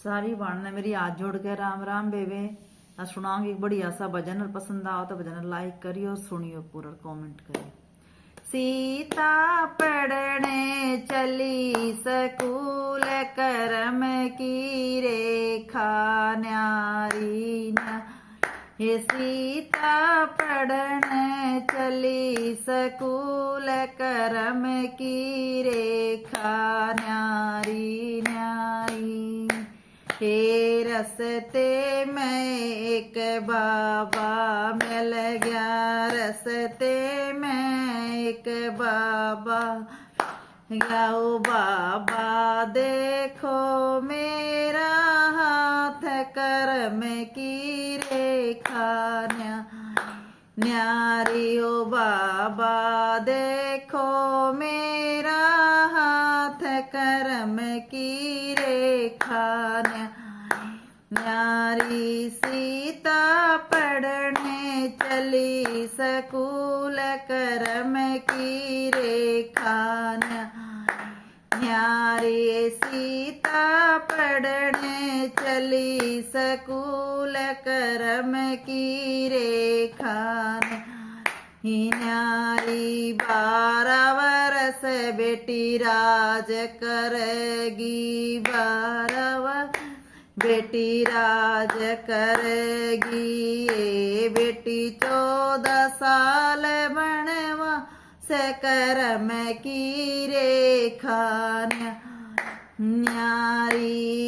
सारी बाण ने मेरी हाथ जोड़ के राम राम बेबे। आज सुनाऊंगी एक बढ़िया सा भजन और पसंद आओ तो भजन लाइक करियो, सुनियो पूरा, कमेंट करियो। सीता पढ़ने चली स्कूल, करम की रेखा न्यारी न। ये सीता पढ़ने चली स्कूल, करम की रेखा न्यारी न्यारी। हे रस्ते में एक बाबा मिल गया, रस्ते में एक बाबा गया। बाबा देखो मेरा हाथ, करम की रेखा न्यारी। ओ बाबा देखो मेरा हाथ, करम की रेखा न्यारी। सीता पढ़ने चली स्कूल, करम की रेखा न्यारी। सीता पढ़ने चली स्कूल, करम की रेखा न्यारी। 12 वर्ष बेटी राज करेगी, 12 वर्ष बेटी राज करेगी। ये बेटी 14 साल बनवा से, करम की रेखा न्यारी।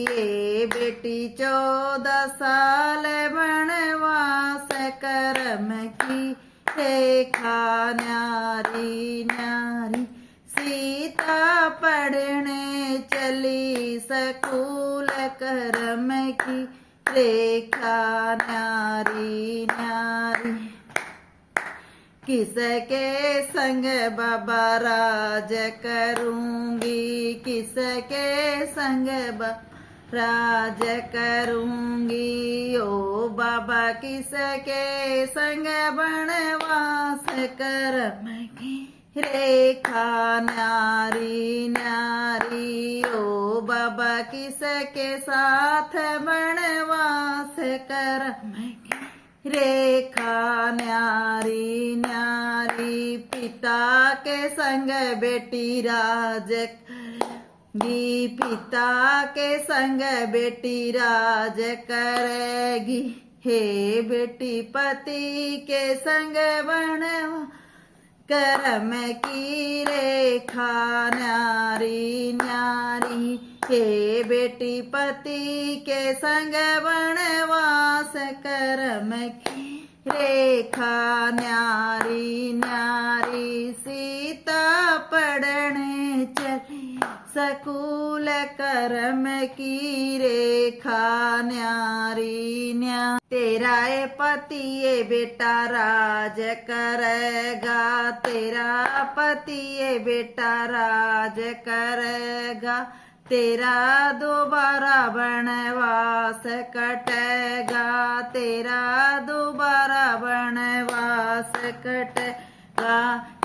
ये बेटी 14 साल बनवास, करम की रेखा न्यारी न्यारी। सीता पढ़ने चली स्कूल, करम की रेखा न्यारी न्यारी। किसके संग बाबा राज करूंगी, किसके संग राज करूंगी। ओ बाबा किसके संग बनवास, करम की रेखा न्यारी न्यारी। ओ बाबा किसके साथ बनवास, करम की रेखा न्यारी न्यारी। पिता के संग बेटी राज करेगी, पिता के संग बेटी राज करेगी। हे बेटी पति के संग बनवा, करम की रेखा न्यारी न्यारी। हे बेटी पति के संग बनवास, करम की रेखा न्यारी न्यारी। सीता पढ़ने चली स्कूल, करम की रेखा न्यारी न्यारी। तेरा ये पति ये बेटा राज करेगा, तेरा पति ये बेटा राज करेगा। तेरा दोबारा बनवास कटेगा, तेरा दोबारा बनवास कटेगा।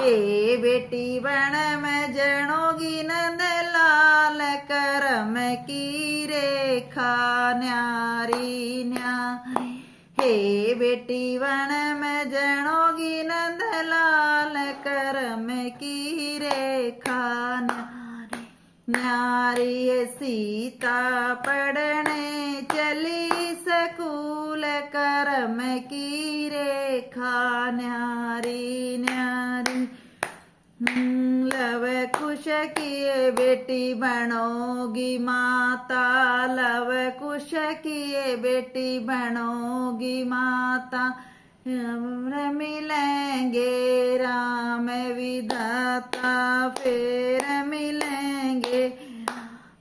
ए बेटी बन में जनोगी नंद लाल, करम की रेखा न्यारी न्यारी। हे बेटी वन में जनोगी नंद लाल, करम की रेखा न्यारी न्यारी। सीता पढ़ने चली स्कूल, करम की रेखा न्यारी न्यारी। लव कुश किए बेटी बनोगी माता, लव कुश किए बेटी बनोगी माता। मिलेंगे राम विधाता, फिर मिलेंगे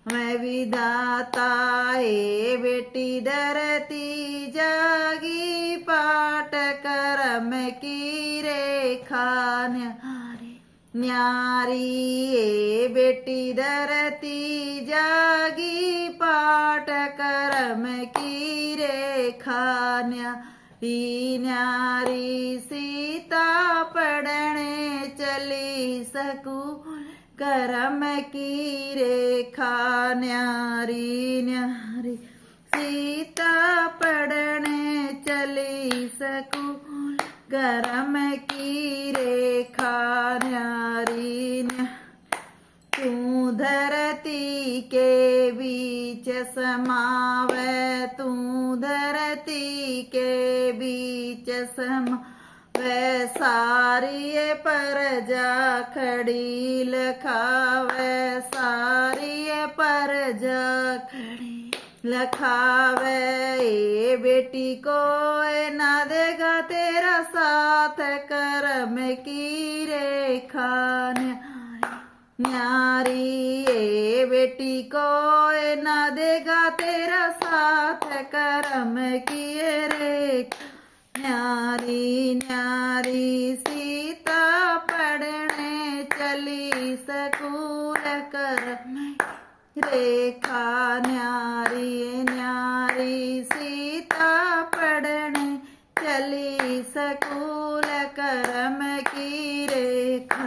मैं विधाता। ए बेटी धरती जागी, पाठ करम की रेखा न्यारी न्यारी। ए बेटी धरती जागी, पाठ करम की रेखा न्यारी न्यारी। सीता पढ़ने चली स्कूल, करम की रेखा न्यारी न्यारी। सीता पढ़ने चली सकूल करम की रेखा न्यारी तू धरती के बीच समावे तू धरती के बीच समावे सारी परजा खड़ी लखावे सारी परजा खड़ी लखावे ए बेटी को ना देगा तेरा साथ करम की रेखा न्यारी ए बेटी को ना देगा तेरा साथ करम की रेखा न्यारी न्यारी सीता पढ़ने चली सकूल करम रेखा न्यारी न्यारी सीता पढ़ने चली सकूल करम की रेखा